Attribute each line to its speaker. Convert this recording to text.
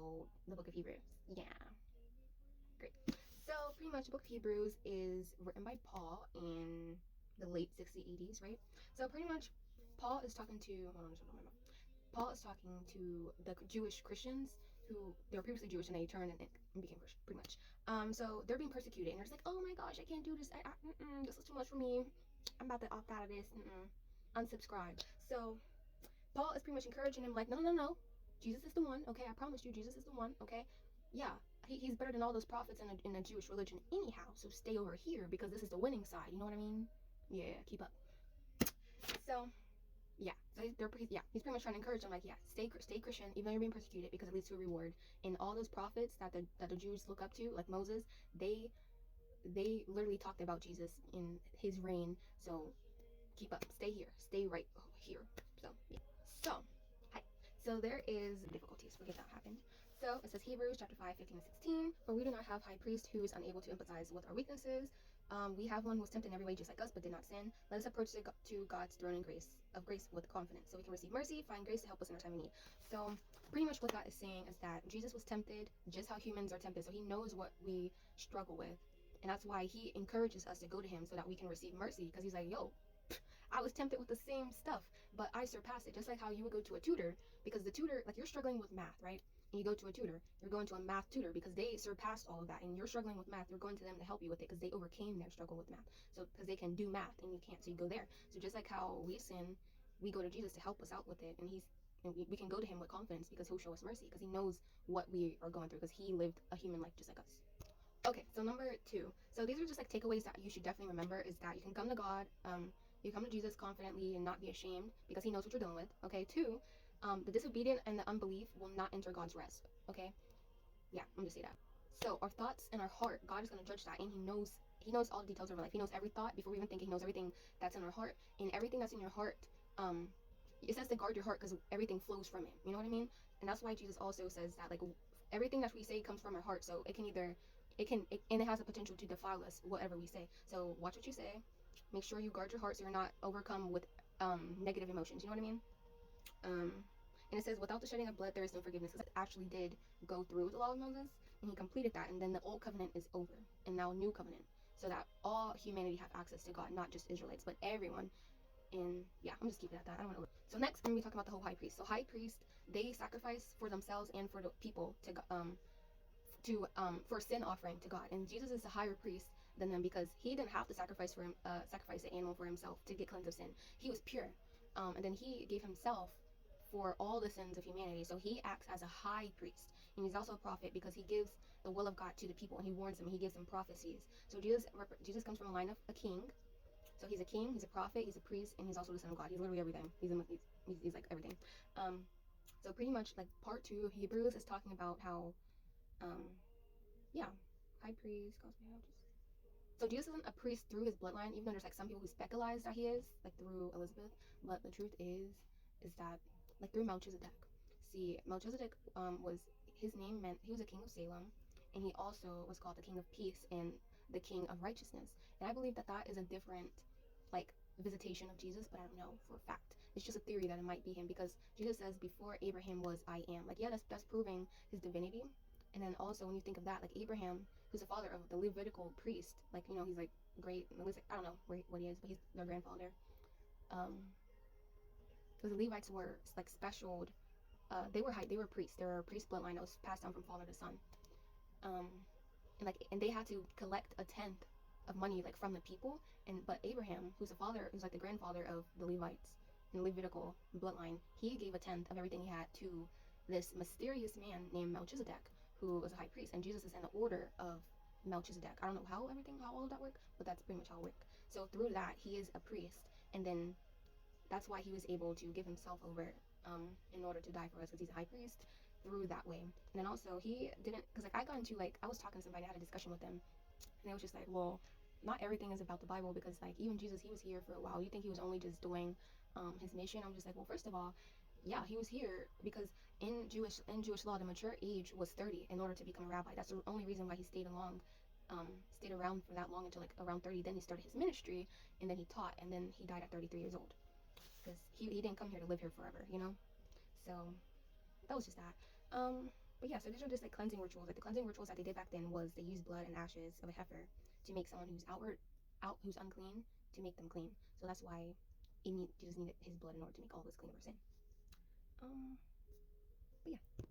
Speaker 1: about the book of Hebrews. Yeah, great. So pretty much the book of Hebrews is written by Paul in the late 60s, 80s, right? So pretty much Paul is talking to, hold on, Paul is talking to the Jewish Christians who they were previously Jewish and they turned and became Christian, pretty much. So they're being persecuted and they're just like, oh my gosh, I can't do this. This is too much for me. I'm about to opt out of this. Unsubscribe. So Paul is pretty much encouraging him, like, no, no, no, Jesus is the one. Okay, I promised you, Jesus is the one. Okay, yeah, he's better than all those prophets in the Jewish religion, anyhow. So stay over here because this is the winning side. You know what I mean? Yeah, keep up. So yeah, so he's pretty much trying to encourage them, like, yeah, stay Christian, even though you're being persecuted, because it leads to a reward. And all those prophets that the Jews look up to, like Moses, they literally talked about Jesus in his reign. So keep up, stay here, stay right here. So yeah. So hi. So there is difficulties. Forget that happened. So it says Hebrews chapter 5, 15 and 16. For we do not have high priest who is unable to empathize with our weaknesses. We have one who was tempted in every way just like us, but did not sin. Let us approach to God's throne in grace with confidence, so we can receive mercy, find grace to help us in our time of need. So pretty much what God is saying is that Jesus was tempted just how humans are tempted. So he knows what we struggle with. And that's why he encourages us to go to him so that we can receive mercy, because he's like, yo, I was tempted with the same stuff, but I surpassed it. Just like how you would go to a tutor, because the tutor, like, you're struggling with math, right? And you go to a tutor, you're going to a math tutor because they surpassed all of that, and you're struggling with math, you're going to them to help you with it because they overcame their struggle with math. So because they can do math and you can't, so you go there. So just like how we sin, we go to Jesus to help us out with it, and we can go to him with confidence because he'll show us mercy because he knows what we are going through because he lived a human life just like us. Okay, so number 2. So these are just like takeaways that you should definitely remember, is that you can come to God, you come to Jesus confidently and not be ashamed because he knows what you're dealing with. Okay, 2, the disobedient and the unbelief will not enter God's rest. Okay, yeah, I'm just say that. So our thoughts and our heart, God is going to judge that, and he knows all the details of our life. He knows every thought before we even think. He knows everything that's in our heart, and everything that's in your heart, it says to guard your heart because everything flows from it. You know what I mean? And that's why Jesus also says that, like, everything that we say comes from our heart. So it can either, and it has the potential to defile us, whatever we say. So watch what you say. Make sure you guard your heart so you're not overcome with negative emotions. You know what I mean? And it says, without the shedding of blood, there is no forgiveness. Because it actually did go through the law of Moses, and he completed that. And then the old covenant is over, and now a new covenant, so that all humanity have access to God, not just Israelites, but everyone. And yeah, I'm just keeping it at that. I don't want to. So next, I'm gonna be talking about the whole high priest. So high priest, they sacrifice for themselves and for the people for sin offering to God. And Jesus is a higher priest than them because he didn't have to sacrifice an animal for himself to get cleansed of sin. He was pure, and then he gave himself for all the sins of humanity. So he acts as a high priest, and he's also a prophet because he gives the will of God to the people, and he warns them. He gives them prophecies. So Jesus comes from a line of a king. So he's a king, he's a prophet, he's a priest, and he's also the son of God. He's literally everything. He's like everything. So pretty much like part 2 of Hebrews is talking about how yeah, high priest, cosmic just. So Jesus isn't a priest through his bloodline, even though there's like some people who speculate that he is, like through Elizabeth. But the truth is that, like, through Melchizedek. See, Melchizedek was, his name meant he was a king of Salem, and he also was called the king of peace and the king of righteousness. And I believe that that is a different, like, visitation of Jesus, but I don't know for a fact. It's just a theory that it might be him because Jesus says, "Before Abraham was, I am." Like, yeah, that's proving his divinity. And then also when you think of that, like Abraham, who's the father of the Levitical priest, like, you know, he's like great. I don't know what he is, but he's their grandfather. Um, because the Levites were like special. They were priests. They were a priest bloodline that was passed down from father to son. Um, and they had to collect a tenth of money like from the people. But Abraham, who's like the grandfather of the Levites in the Levitical bloodline, he gave a tenth of everything he had to this mysterious man named Melchizedek, who was a high priest. And Jesus is in the order of Melchizedek. I don't know how all of that worked, but that's pretty much how it worked. So through that, he is a priest, and then that's why he was able to give himself over in order to die for us, because he's a high priest through that way. And then also he didn't, because like I was talking to somebody, I had a discussion with them, and they was just like, well, not everything is about the Bible, because like even Jesus, he was here for a while. You think he was only just doing his mission? I'm just like, well, first of all, yeah, he was here because in Jewish law, the mature age was 30 in order to become a rabbi. That's the only reason why he stayed around for that long, until like around 30. Then he started his ministry, and then he taught, and then he died at 33 years old because he didn't come here to live here forever, you know. So that was just that. But yeah, so these are just like cleansing rituals. Like the cleansing rituals that they did back then was they used blood and ashes of a heifer to make someone who's unclean, to make them clean. So that's why Jesus needed his blood in order to make all of us clean of our sin. But yeah.